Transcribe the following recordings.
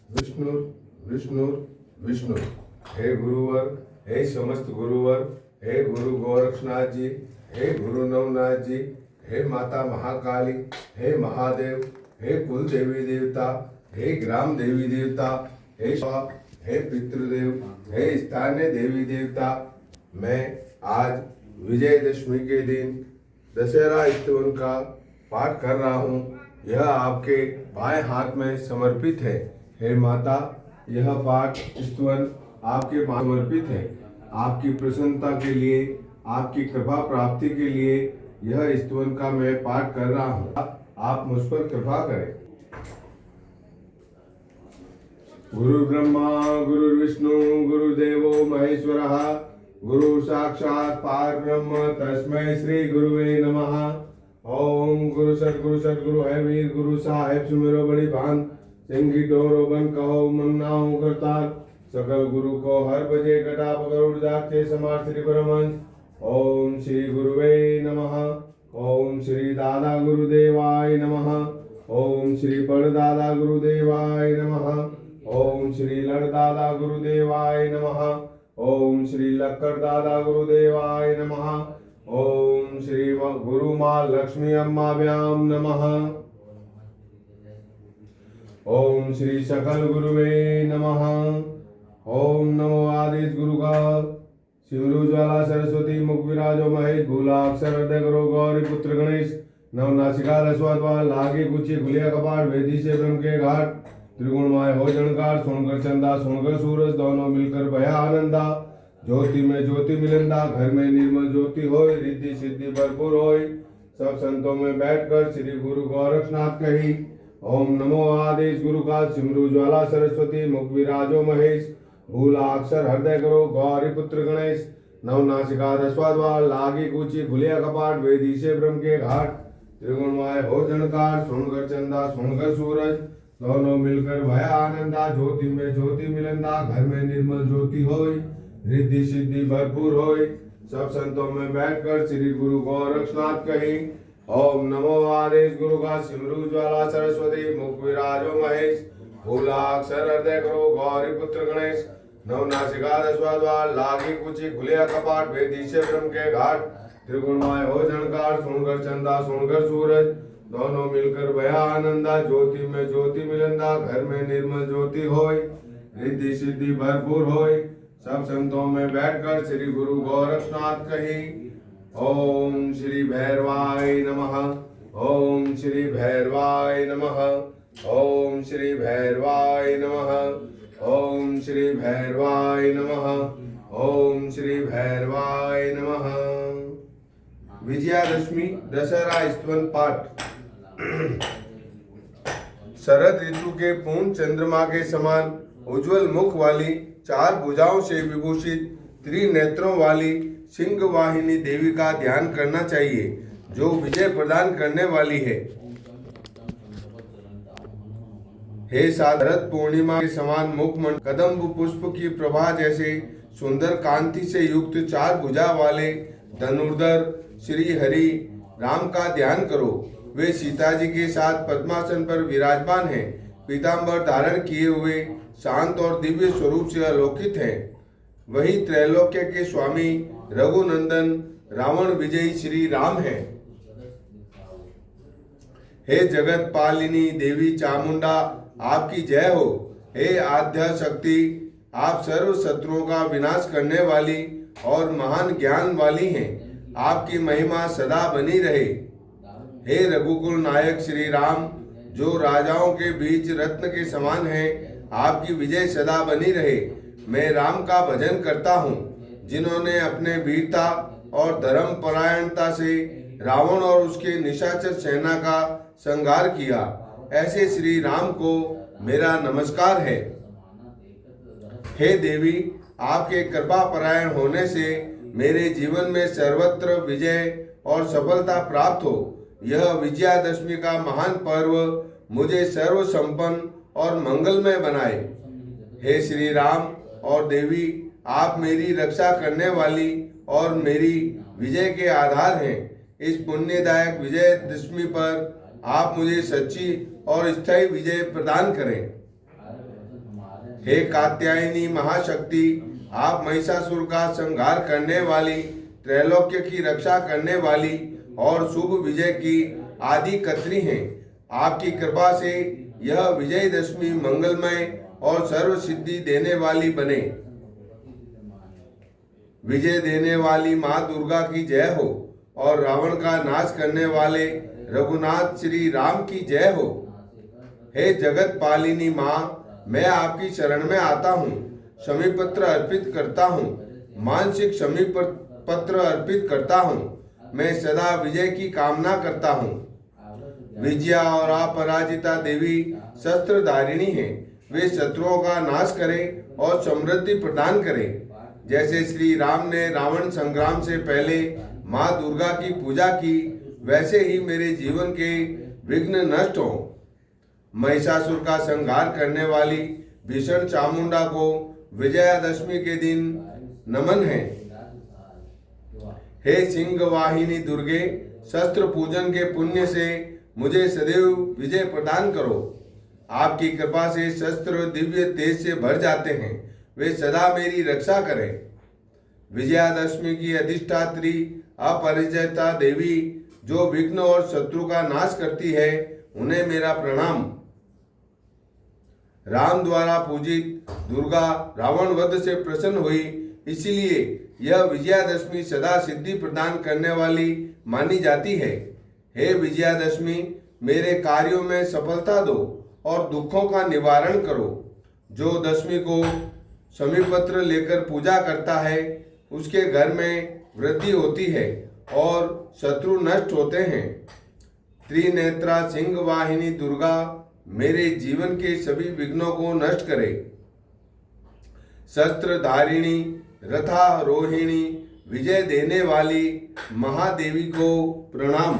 विष्णु विष्णु विष्णु। हे गुरुवर, हे समस्त गुरुवर, हे गुरु गोरक्षनाथ जी, हे गुरु नवनाथ जी, हे माता महाकाली, हे महादेव, हे कुल देवी देवता, हे ग्राम देवी देवता, हे पितृदेव, हे स्थानीय देवी देवता। मैं आज विजयदशमी के दिन दशहरा स्तवन का पाठ कर रहा हूँ। यह आपके बाएं हाथ में समर्पित है। हे माता, यह पाठ स्तवन आपके समर्पित है। आपकी प्रसन्नता के लिए, आपकी कृपा प्राप्ति के लिए यह स्तवन का मैं पाठ कर रहा हूँ। आप मुझ पर कृपा करें। गुरु ब्रह्मा गुरु विष्णु गुरुदेवो महेश्वरः, गुरु साक्षात् परब्रह्म तस्मै श्री गुरुवे नमः। ओम गुरु सदगुरु है वीर गुरु साहेब सुमेरो बड़ी भान, सिंगी डोरो बन कहो मन्नाओ करतार, सकल गुरु को हर बजे घटा पकड़ जाते समार श्री परमहंस। ओम श्री गुरुवे नमः। ओम श्री दादा गुरुदेवाय नमः। ओम श्री बड़ दादा गुरुदेवाय नमः। ओम श्री लड़ दादा गुरुदेवाय नमः। ओम श्री लक्कड़ दादा गुरुदेवाय नमः। ओम श्री गुरु माँ लक्ष्मी अम्माभ्याम नमः। ओम श्री सकल गुरुवे नमः। ओम नमो आदेश गुरु का सिमरु ज्वाला सरस्वती मुख विराजो महेश, भूला अक्षर हृदय करो गौरी पुत्र गणेश, नव नासिका रसवाद लागे गुची खुलिया कपाट, वेदी से ब्रह्म के घाट, त्रिगुणमय हो जनकार, सुनकर चंदा सुनकर सूरज, दोनों मिलकर भया आनंदा, ज्योति में ज्योति मिलंदा, घर में निर्मल ज्योति होय, रिद्धि सिद्धि भरपूर होय, सब संतों में बैठकर श्री गुरु गोरक्षनाथ कही। ओम नमो आदेश गुरु का सिमरु ज्वाला सरस्वती मुख विराजो महेश, भूला अक्षर हृदय करो गौरी पुत्र गणेश, नव नासिका रसवाद लागी कूची भूलिया कपाट, वेदी से ब्रह्म के घाट, त्रिगुणमय हो जनकार, सुनकर चंदा सुनकर सूरज, दोनों मिलकर भया आनंदा, ज्योति में ज्योति मिलंदा, घर में निर्मल ज्योति होय, रिद्धि सिद्धि भरपूर होय, सब संतों में बैठकर श्री गुरु गोरक्षनाथ कही। ओम नमो आदेश गुरु का सिमरु ज्वाला सरस्वती मुख विराजो महेश, भूला अक्षर हृदय करो गौरी पुत्र गणेश, नव नासिका रसवाद लागी कुची खुलिया कपाट, वेदी से ब्रह्म के घाट, त्रिगुणमय हो जनकार, सुनकर चंदा सुनकर सूरज, दोनों मिलकर भया आनंदा, ज्योति में ज्योति मिलंदा, घर में निर्मल ज्योति होय, रिद्धि सिद्धि भरपूर होय, सब संतों में बैठकर श्री गुरु गोरक्षनाथ कही। ओम श्री भैरवाय नमः। ओम श्री भैरवाय नमः। ओम श्री भैरवाय नमः। ओम श्री भैरवाय नमः। ओम श्री भैरवाय नमः। विजयादशमी दशहरा स्तवन पाठ। शरद ऋतु के पूर्ण चंद्रमा के समान उज्जवल मुख वाली, चार भुजाओं से विभूषित, त्रिनेत्रों वाली सिंह वाहिनी देवी का ध्यान करना चाहिए, जो विजय प्रदान करने वाली है। हे शरद पूर्णिमा के समान मुखमंडल, कदम्ब पुष्प की प्रभा जैसे सुंदर कांति से युक्त चार भुजा वाले धनुर्धर श्री हरि राम का ध्यान करो। वे सीता जी के साथ पद्मासन पर विराजमान हैं, पीतांबर धारण किए हुए शांत और दिव्य स्वरूप से अलौकित हैं। वही त्रैलोक्य के स्वामी रघुनंदन रावण विजयी श्री राम हैं। हे जगत पालिनी देवी चामुंडा, आपकी जय हो। हे आद्या शक्ति, आप सर्व शत्रुओं का विनाश करने वाली और महान ज्ञान वाली हैं। आपकी महिमा सदा बनी रहे। हे रघुकुल नायक श्री राम, जो राजाओं के बीच रत्न के समान हैं, आपकी विजय सदा बनी रहे। मैं राम का भजन करता हूँ, जिन्होंने अपने वीरता और धर्म परायणता से रावण और उसके निशाचर सेना का संहार किया। ऐसे श्री राम को मेरा नमस्कार है। हे देवी, आपके कृपा परायण होने से मेरे जीवन में सर्वत्र विजय और सफलता प्राप्त हो। यह विजयादशमी का महान पर्व मुझे सर्व संपन्न और मंगलमय बनाए। हे श्री राम और देवी, आप मेरी रक्षा करने वाली और मेरी विजय के आधार हैं। इस पुण्यदायक विजयदशमी पर आप मुझे सच्ची और स्थायी विजय प्रदान करें। हे कात्यायनी महाशक्ति, आप महिषासुर का संहार करने वाली, त्रैलोक्य की रक्षा करने वाली और शुभ विजय की आदि कत्री हैं। आपकी कृपा से यह विजयदशमी मंगलमय और सर्व सिद्धि देने वाली बने। विजय देने वाली माँ दुर्गा की जय हो और रावण का नाश करने वाले रघुनाथ श्री राम की जय हो। हे जगत पालिनी माँ, मैं आपकी शरण में आता हूँ, शमी पत्र अर्पित करता हूँ, मानसिक शमी पत्र अर्पित करता हूँ। मैं सदा विजय की कामना करता हूँ। विजया और अपराजिता देवी शस्त्रधारिणी हैं। वे शत्रुओं का नाश करें और समृद्धि प्रदान करें। जैसे श्री राम ने रावण संग्राम से पहले माँ दुर्गा की पूजा की, वैसे ही मेरे जीवन के विघ्न नष्ट हों। महिषासुर का संहार करने वाली भीषण चामुंडा को विजयादशमी के दिन नमन है। हे सिंह वाहिनी दुर्गे, शस्त्र पूजन के पुण्य से मुझे सदैव विजय प्रदान करो। आपकी कृपा से शस्त्र दिव्य तेज से भर जाते हैं, वे सदा मेरी रक्षा करें। विजयादशमी की अधिष्ठात्री अपरिजयता देवी, जो विघ्न और शत्रु का नाश करती है, उन्हें मेरा प्रणाम। राम द्वारा पूजित दुर्गा रावण वध से प्रसन्न हुई, इसलिए यह विजयादशमी सदा सिद्धि प्रदान करने वाली मानी जाती है। हे विजयादशमी, मेरे कार्यों में सफलता दो और दुखों का निवारण करो। जो दशमी को शमीपत्र लेकर पूजा करता है, उसके घर में वृद्धि होती है और शत्रु नष्ट होते हैं। त्रिनेत्रा सिंह वाहिनी दुर्गा मेरे जीवन के सभी विघ्नों को नष्ट करे। शस्त्रधारिणी, रथारोहिणी, विजय देने वाली महादेवी को प्रणाम।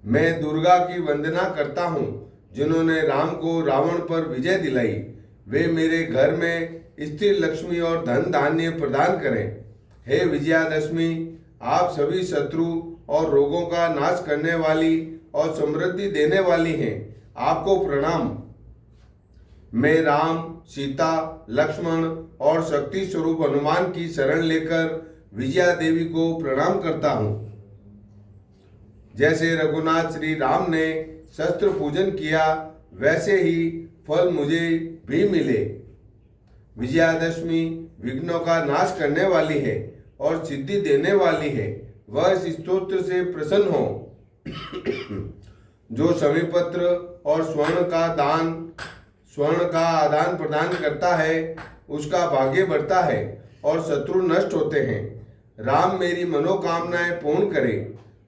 मैं दुर्गा की वंदना करता हूँ, जिन्होंने राम को रावण पर विजय दिलाई। वे मेरे घर में स्थिर लक्ष्मी और धन धान्य प्रदान करें। हे विजयादशमी, आप सभी शत्रु और रोगों का नाश करने वाली और समृद्धि देने वाली हैं। आपको प्रणाम। मैं राम, सीता, लक्ष्मण और शक्ति स्वरूप हनुमान की शरण लेकर विजया देवी को प्रणाम करता हूँ। जैसे रघुनाथ श्री राम ने शस्त्र पूजन किया, वैसे ही फल मुझे भी मिले। विजयादशमी विघ्नों का नाश करने वाली है और सिद्धि देने वाली है। वह इस स्तोत्र से प्रसन्न हो। जो शमीपत्र और स्वर्ण का आदान प्रदान करता है, उसका भाग्य बढ़ता है और शत्रु नष्ट होते हैं। राम मेरी मनोकामनाएं पूर्ण करे।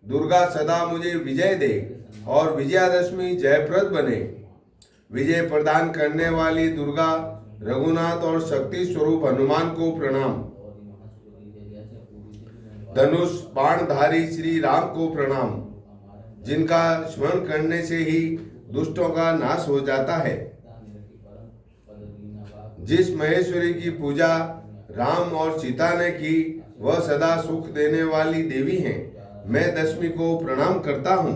दुर्गा सदा मुझे विजय दे और विजयादशमी जयप्रद बने। विजय प्रदान करने वाली दुर्गा, रघुनाथ और शक्ति स्वरूप हनुमान को प्रणाम। धनुष बाणधारी श्री राम को प्रणाम, जिनका स्मरण करने से ही दुष्टों का नाश हो जाता है। जिस महेश्वरी की पूजा राम और सीता ने की, वह सदा सुख देने वाली देवी हैं। मैं दशमी को प्रणाम करता हूँ।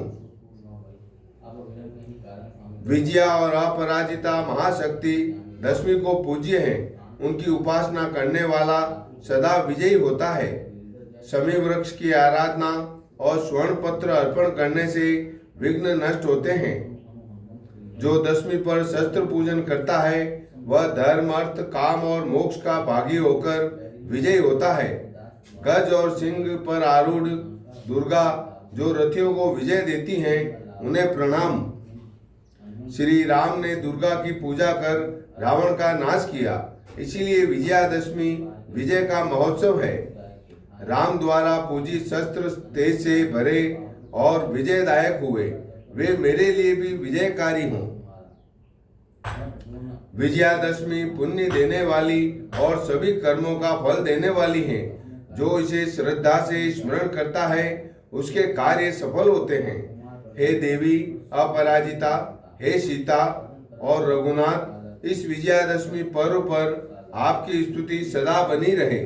विजया और अपराजिता महाशक्ति दशमी को पूज्य हैं। उनकी उपासना करने वाला सदा विजयी होता है। शमी वृक्ष की आराधना और स्वर्ण पत्र अर्पण करने से विघ्न नष्ट होते हैं। जो दशमी पर शस्त्र पूजन करता है, वह धर्म, अर्थ, काम और मोक्ष का भागी होकर विजयी होता है। गज और सिंह पर आरूढ़ दुर्गा, जो रथियों को विजय देती हैं, उन्हें प्रणाम। श्री राम ने दुर्गा की पूजा कर रावण का नाश किया, इसीलिए विजयादशमी विजय का महोत्सव है। राम द्वारा पूजित शस्त्र तेज से भरे और विजयदायक हुए, वे मेरे लिए भी विजयकारी हों। विजयादशमी पुण्य देने वाली और सभी कर्मों का फल देने वाली है। जो इसे श्रद्धा से स्मरण करता है, उसके कार्य सफल होते हैं। हे देवी अपराजिता, हे सीता और रघुनाथ, इस विजयादशमी पर्व पर आपकी स्तुति सदा बनी रहे।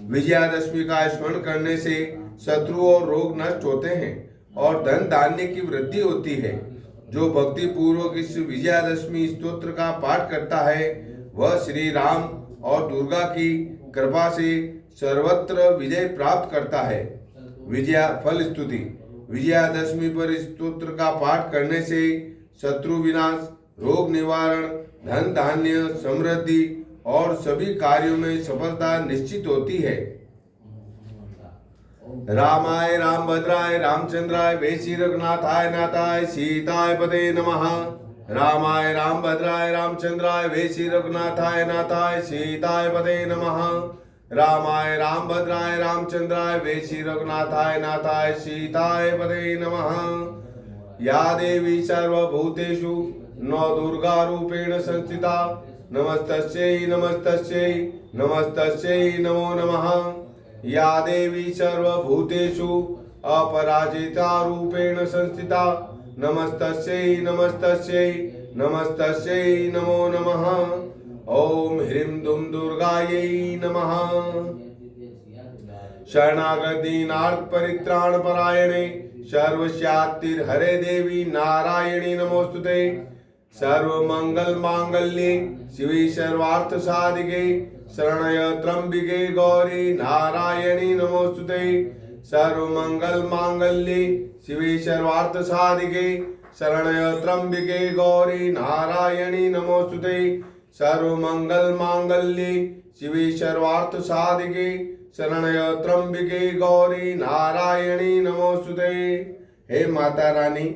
विजयादशमी का स्मरण करने से शत्रु और रोग नष्ट होते हैं और धन धान्य की वृद्धि होती है। जो भक्ति पूर्वक इस विजयादशमी स्तोत्र का पाठ करता है वह श्री राम और दुर्गा की कृपा से सर्वत्र विजय प्राप्त करता है। विजया फल स्तुति। विजयादशमी पर इस स्तोत्र का पाठ करने से शत्रु विनाश, रोग निवारण, धन धान्य, समृद्धि और सभी कार्यों में सफलता निश्चित होती है। रामाय रामभद्राय रामचंद्राय वेशी रघुनाथाय नाथाय सीताय पते नमः। रामाय रामभद्राय रामचंद्राय वेशी रघुनाथाय नाथाय सीताय पते नमः। रामाय रामभद्राय रामचंद्राय वेशी रघुनाथाय नाथाय सीताय पते नमः। या देवी सर्वभूतेषु नौ दुर्गा रूपेण संस्थिता नमस्तस्यै नमस्तस्यै नमस्तस्यै नमो नमः। या देवी सर्वभूतेषु अपराजिता रूपेण संस्थिता नमस्तस्यै नमस्तस्यै नमस्तस्यै नमो नमः। ओम ह्रीं दुम दुर्गायै नमः। शरणागतिनार्थ परित्राण परायणे सर्वस्यातिर्हरे देवी नारायणी नमोस्तुते। सर्वमंगल मांगल्ये शिवे सर्वार्थ साधिके शरण्य त्र्यंबिके गौरी नारायणी नमोस्तुते। सर्वमंगल मांगल्ये शिवे सर्वार्थ साधिके शरण्य त्र्यंबिके गौरी नारायणी नमोस्तुते। सर्वमंगल मांगल्ये शिवे सर्वार्थ साधिके शरण्य त्र्यंबिके गौरी नारायणी नमोस्तुते। हे माता रानी,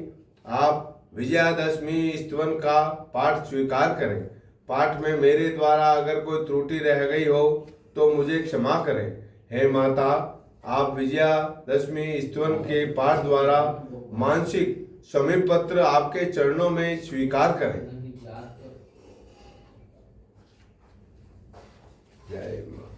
आप विजयादशमी स्तवन का पाठ स्वीकार करें। पाठ में मेरे द्वारा अगर कोई त्रुटि रह गई हो तो मुझे क्षमा करें। हे माता, आप विजयादशमी स्तवन के पाठ द्वारा मानसिक क्षमा पत्र आपके चरणों में स्वीकार करें। जय माता।